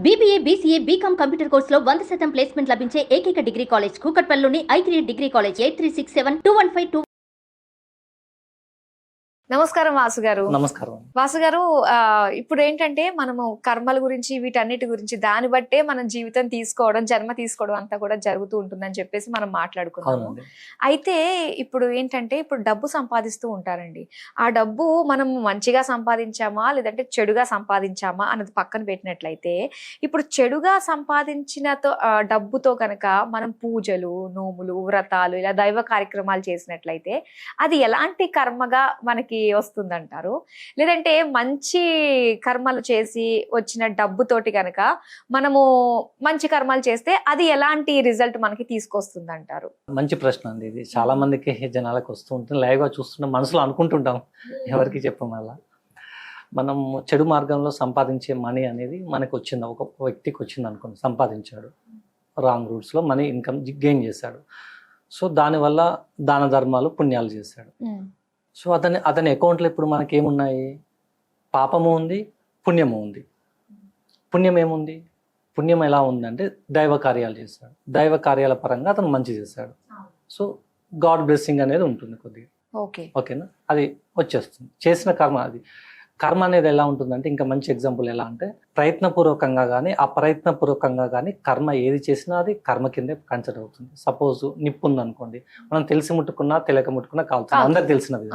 BBA, BCA, BCom computer కోర్సులో 100% placement లభించే ఏకైక డిగ్రీ కాలేజ్ కూకట్పల్లిలోని I3 డిగ్రీ కాలేజ్ 83672152. నమస్కారం వాసు గారు. నమస్కారం వాసు గారు, ఇప్పుడు ఏంటంటే మనము కర్మల గురించి వీటన్నిటి గురించి దాన్ని బట్టే మనం జీవితం తీసుకోవడం, జన్మ తీసుకోవడం అంతా కూడా జరుగుతూ ఉంటుందని చెప్పేసి మనం మాట్లాడుకున్నాము. అయితే ఇప్పుడు ఏంటంటే ఇప్పుడు డబ్బు సంపాదిస్తూ ఉంటారండి. ఆ డబ్బు మనం మంచిగా సంపాదించామా లేదంటే చెడుగా సంపాదించామా అన్నది పక్కన పెట్టినట్లయితే, ఇప్పుడు చెడుగా సంపాదించిన డబ్బుతో కనుక మనం పూజలు, నోములు, వ్రతాలు ఇలా దైవ కార్యక్రమాలు చేసినట్లయితే అది ఎలాంటి కర్మగా మనకి వస్తుందంటారు? లేదంటే మంచి కర్మలు చేసి వచ్చిన డబ్బుతోటి కనుక మనము మంచి కర్మలు చేస్తే అది ఎలాంటి రిజల్ట్ మనకి తీసుకొస్తుంది అంటారు? మంచి ప్రశ్న అండి ఇది. చాలా మందికి జనాలకు వస్తూ ఉంటుంది, లైవ్ గా చూస్తుంటాం, మనసులో అనుకుంటుంటాం, ఎవరికి చెప్పమల్లా. మనం చెడు మార్గంలో సంపాదించే మనీ అనేది మనకు వచ్చింది, ఒక వ్యక్తికి వచ్చింది అనుకోండి, సంపాదించాడు, రాంగ్ రూట్స్ లో మనీ ఇన్కమ్ గెయిన్ చేశాడు. సో దానివల్ల దాన ధర్మాలు, పుణ్యాలు చేశాడు. సో అతని అకౌంట్లో ఇప్పుడు మనకి ఏమున్నాయి? పాపము ఉంది, పుణ్యము ఉంది. పుణ్యం ఏముంది? పుణ్యం ఎలా ఉందంటే దైవ కార్యాలు చేశాడు, దైవ కార్యాల పరంగా అతను మంచి చేశాడు. సో గాడ్ బ్లెస్సింగ్ అనేది ఉంటుంది కొద్దిగా. ఓకేనా? అది వచ్చేస్తుంది. చేసిన కర్మ, అది కర్మ అనేది ఎలా ఉంటుందంటే, ఇంకా మంచి ఎగ్జాంపుల్ ఎలా అంటే, ప్రయత్నపూర్వకంగా కానీ అప్రయత్నపూర్వకంగా కానీ కర్మ ఏది చేసినా అది కర్మ కిందే కన్సిడర్ అవుతుంది. సపోజ్ నిప్పు ఉందనుకోండి, మనం తెలిసి ముట్టుకున్నా తెలియక ముట్టుకున్నా కాలుతుంది, అందరికి తెలిసినది.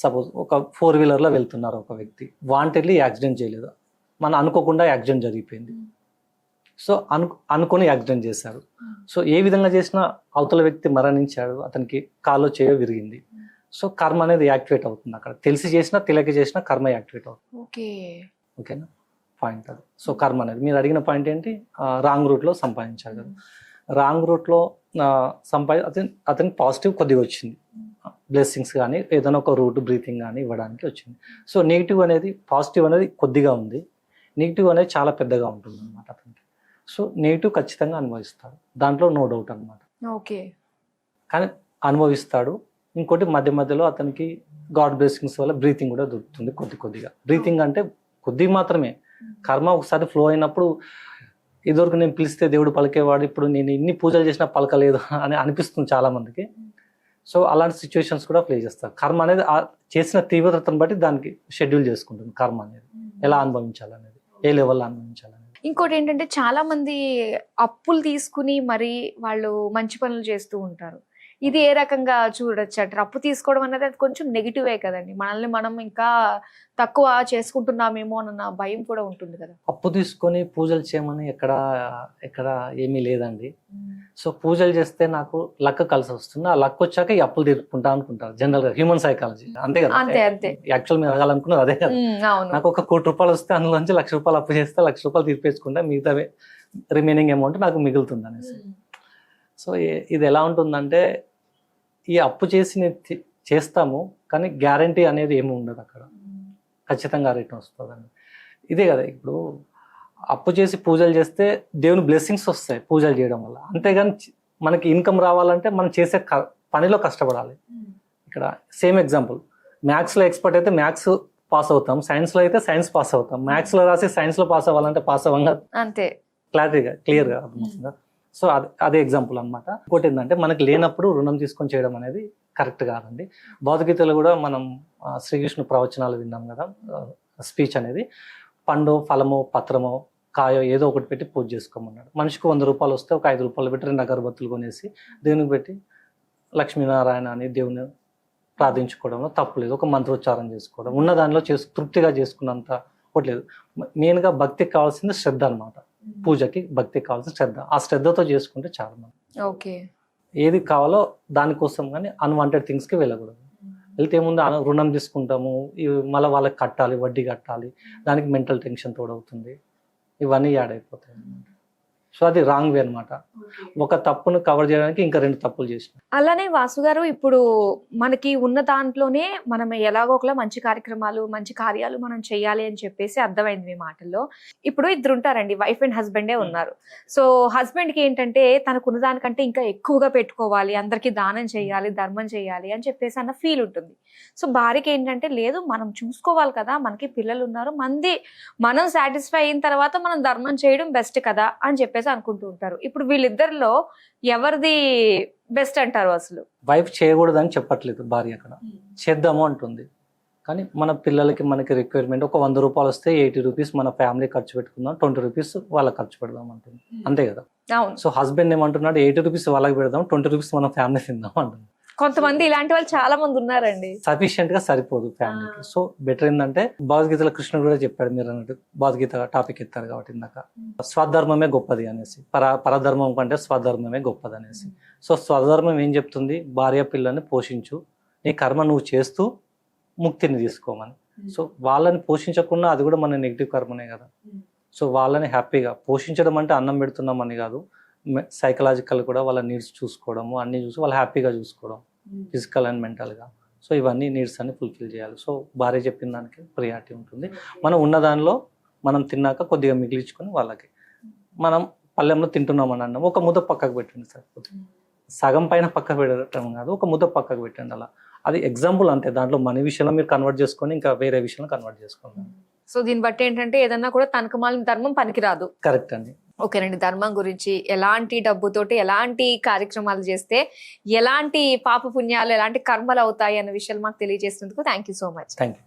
సపోజ్ ఒక 4-వీలర్లో వెళ్తున్నారు ఒక వ్యక్తి, వాంటెడ్లీ యాక్సిడెంట్ చేయలేదు, మనం అనుకోకుండా యాక్సిడెంట్ జరిగిపోయింది. సో అనుకుని యాక్సిడెంట్ చేశారు. సో ఏ విధంగా చేసినా అవతల వ్యక్తి మరణించాడు, అతనికి కాల్లో చేయో విరిగింది. సో కర్మ అనేది యాక్టివేట్ అవుతుంది అక్కడ. తెలిసి చేసినా తెలియక చేసినా కర్మ యాక్టివేట్ అవుతుంది. ఓకేనా? పాయింట్ అది. సో కర్మ అనేది మీరు అడిగిన పాయింట్ ఏంటి? రాంగ్ రూట్లో సంపాదించారు కదా. రాంగ్ రూట్లో అతనికి పాజిటివ్ కొద్దిగా వచ్చింది, బ్లెస్సింగ్స్ కానీ ఏదైనా ఒక రూట్ బ్రీతింగ్ కానీ ఇవ్వడానికి వచ్చింది. సో నెగిటివ్ అనేది, పాజిటివ్ అనేది కొద్దిగా ఉంది, నెగిటివ్ అనేది చాలా పెద్దగా ఉంటుంది అనమాట అతనికి. సో నెగిటివ్ ఖచ్చితంగా అనుభవిస్తాడు, దాంట్లో నో డౌట్ అనమాట. కానీ అనుభవిస్తాడు. ఇంకోటి మధ్య మధ్యలో అతనికి గాడ్ బ్లెస్సింగ్స్ వల్ల బ్రీతింగ్ కూడా దొరుకుతుంది, కొద్దిగా. బ్రీతింగ్ అంటే కొద్దిగా మాత్రమే. కర్మ ఒకసారి ఫ్లో అయినప్పుడు, ఇదివరకు నేను పిలిస్తే దేవుడు పలికేవాడు, ఇప్పుడు నేను ఇన్ని పూజలు చేసినా పలకలేదు అని అనిపిస్తుంది చాలా మందికి. సో అలాంటి సిచ్యువేషన్స్ కూడా ప్లే చేస్తారు. కర్మ అనేది చేసిన తీవ్రతను బట్టి దానికి షెడ్యూల్ చేసుకుంటుంది కర్మ అనేది, ఎలా అనుభవించాలనేది, ఏ లెవెల్లో అనుభవించాలనేది. ఇంకోటి ఏంటంటే చాలా మంది అప్పులు తీసుకుని మరి వాళ్ళు మంచి పనులు చేస్తూ ఉంటారు. ఇది ఏ రకంగా చూడొచ్చు అంటారు? అప్పు తీసుకోవడం అనేది అది కొంచెం నెగిటివే కదండి, మనల్ని మనం ఇంకా తక్కువ చేసుకుంటున్నామేమో అన్న భయం కూడా ఉంటుంది కదా. అప్పు తీసుకొని పూజలు చేయమని ఎక్కడ ఏమీ లేదండి. సో పూజలు చేస్తే నాకు లక్ కలిసి వస్తుంది, ఆ లక్ వచ్చాక ఈ అప్పులు తీర్చుకుంటా అనుకుంటారు జనరల్ గా, హ్యూమన్ సైకాలజీ అంతే కదా. అంతే యాక్చువల్ మీరు అడగాలనుకున్నది అదే కదా. నాకు ఒక 1 కోటి రూపాయలు వస్తే అందులోంచి 1,00,000 రూపాయలు అప్పు చేస్తే 1,00,000 రూపాయలు తీర్పేసుకుంటా, మిగతా రిమైనింగ్ అమౌంట్ నాకు మిగులుతుంది అనేసి. సో ఇది ఎలా ఉంటుందంటే, ఈ అప్పు చేస్తాము కానీ గ్యారంటీ అనేది ఏమి ఉండదు అక్కడ, ఖచ్చితంగా రిటర్న్ వస్తుందండి. ఇదే కదా, ఇప్పుడు అప్పు చేసి పూజలు చేస్తే దేవుని బ్లెస్సింగ్స్ వస్తాయి పూజలు చేయడం వల్ల. అంతేగాని మనకి ఇన్కమ్ రావాలంటే మనం చేసే పనిలో కష్టపడాలి. ఇక్కడ సేమ్ ఎగ్జాంపుల్, మ్యాథ్స్లో ఎక్స్పర్ట్ అయితే మ్యాథ్స్ పాస్ అవుతాం, సైన్స్లో అయితే సైన్స్ పాస్ అవుతాం. మ్యాథ్స్లో రాసి సైన్స్లో పాస్ అవ్వాలంటే పాస్ అవ్వంగా, అంతే క్లియర్గా అర్థమవుతుందా? సో అదే ఎగ్జాంపుల్ అనమాట. ఇంకోటి ఏంటంటే, మనకి లేనప్పుడు రుణం తీసుకొని చేయడం అనేది కరెక్ట్ కాదండి. భగవద్గీతలో కూడా మనం శ్రీకృష్ణ ప్రవచనాలు విన్నాం కదా, స్పీచ్ అనేది, పండు, ఫలము, పత్రమో, కాయో ఏదో ఒకటి పెట్టి పూజ చేసుకోమన్నాడు. మనిషికి 100 రూపాయలు వస్తే ఒక 5 రూపాయలు పెట్టి 2 అగరబత్తులు కొనేసి దేవునికి పెట్టి లక్ష్మీనారాయణ అని దేవుని ప్రార్థించుకోవడంలో తప్పు లేదు. ఒక మంత్రోచ్చారం చేసుకోవడం, ఉన్న దానిలో తృప్తిగా చేసుకున్నంత ఒకటి లేదు. మెయిన్గా భక్తికి కావాల్సింది శ్రద్ధ అనమాట. పూజకి భక్తికి కావాల్సిన శ్రద్ధ, ఆ శ్రద్ధతో చేసుకుంటే చాలా మంది ఏది కావాలో దానికోసం, కానీ అన్వాంటెడ్ థింగ్స్కి వెళ్ళకూడదు. వెళ్తే ఏముంది, రుణం తీసుకుంటాము, మళ్ళీ వాళ్ళకి కట్టాలి, వడ్డీ కట్టాలి, దానికి మెంటల్ టెన్షన్ తోడవుతుంది, ఇవన్నీ యాడ్ అయిపోతాయి. సో అది రాంగ్ వే అనమాట. ఒక తప్పును కవర్ చేయడానికి ఇంకా 2 తప్పులు చేసిన. అలానే వాసు గారు, ఇప్పుడు మనకి ఉన్న దాంట్లోనే మనం ఎలాగో ఒకలా మంచి కార్యక్రమాలు, మంచి కార్యాలు మనం చెయ్యాలి అని చెప్పేసి అర్థమైంది మీ మాటల్లో. ఇప్పుడు 2 ఉంటారండి, వైఫ్ అండ్ హస్బెండే ఉన్నారు. సో హస్బెండ్ కి ఏంటంటే తనకున్న దానికంటే ఇంకా ఎక్కువగా పెట్టుకోవాలి, అందరికి దానం చేయాలి, ధర్మం చేయాలి అని చెప్పేసి అన్న ఫీల్ ఉంటుంది. సో భార్యకి ఏంటంటే లేదు మనం చూసుకోవాలి కదా, మనకి పిల్లలు ఉన్నారు, మనం సాటిస్ఫై అయిన తర్వాత మనం ధర్మం చేయడం బెస్ట్ కదా అని చెప్పేసి అనుకుంటూ ఉంటారు. ఇప్పుడు వీళ్ళిద్దరిలో ఎవరిది బెస్ట్ అంటారు అసలు? వైఫ్ చేయకూడదని చెప్పట్లేదు భార్య, అక్కడ చేద్దాము అంటుంది. కానీ మన పిల్లలకి మనకి రిక్వైర్మెంట్ ఒక 100 రూపాయలు వస్తే 80 రూపీస్ మన ఫ్యామిలీ ఖర్చు పెట్టుకుందాం, 20 రూపీస్ వాళ్ళకి ఖర్చు పెడదాం అంటుంది. అంతే కదా. అవును. సో హస్బెండ్ ఏమంటున్నాడు, 80 రూపీస్ వాళ్ళకి పెడదాం, 20 రూపీస్ మన ఫ్యామిలీ తిందాం అంటుంది. కొంతమంది ఇలాంటి వాళ్ళు చాలా మంది ఉన్నారండి. సఫిషియెంట్ గా సరిపోదు ఫ్యామిలీకి. సో బెటర్ ఏంటంటే భగవద్గీతలో కృష్ణుడు కూడా చెప్పాడు, మీరు అన్నట్టు భగవద్గీత టాపిక్ ఎత్తారు కాబట్టి ఇందాక, స్వధర్మమే గొప్పది అనేసి, పరధర్మం కంటే స్వధర్మమే గొప్పది అనేసి. సో స్వధర్మం ఏం చెప్తుంది, భార్య పిల్లల్ని పోషించు, నీ కర్మ నువ్వు చేస్తూ ముక్తిని తీసుకోమని. సో వాళ్ళని పోషించకుండా అది కూడా మన నెగిటివ్ కర్మనే కదా. సో వాళ్ళని హ్యాపీగా పోషించడం అంటే అన్నం పెడుతున్నామని కాదు, సైకలాజికల్ కూడా వాళ్ళ నీడ్స్ చూసుకోవడము, అన్ని చూసి వాళ్ళు హ్యాపీగా చూసుకోవడం, ఫిజికల్ అండ్ మెంటల్గా. సో ఇవన్నీ నీడ్స్ అన్ని ఫుల్ఫిల్ చేయాలి. సో భార్య చెప్పిన దానికి ప్రియారిటీ ఉంటుంది. మనం ఉన్న దానిలో మనం తిన్నాక కొద్దిగా మిగిలించుకొని వాళ్ళకి, మనం పళ్ళెంలో తింటున్నామని అన్నాం, ఒక ముద్ద పక్కకు పెట్టండి సరిపోతుంది. సగం పైన పక్కకు పెట్టడం కాదు, ఒక ముద్ద పక్కకు పెట్టండి. అలా అది ఎగ్జాంపుల్ అంతే. దాంట్లో మనీ విషయంలో మీరు కన్వర్ట్ చేసుకొని ఇంకా వేరే విషయంలో కన్వర్ట్ చేసుకోండి. సో దీన్ని బట్టి ఏంటంటే ఏదన్నా కూడా తనకమాలిన ధర్మం పనికిరాదు. కరెక్ట్ అండి. ఓకేనండి. ధర్మం గురించి, ఎలాంటి డబ్బుతోటి ఎలాంటి కార్యక్రమాలు చేస్తే ఎలాంటి పాప పుణ్యాలు, ఎలాంటి కర్మలు అవుతాయి అన్న విషయాలు మాకు తెలియజేసినందుకు thank you so much. Thank you.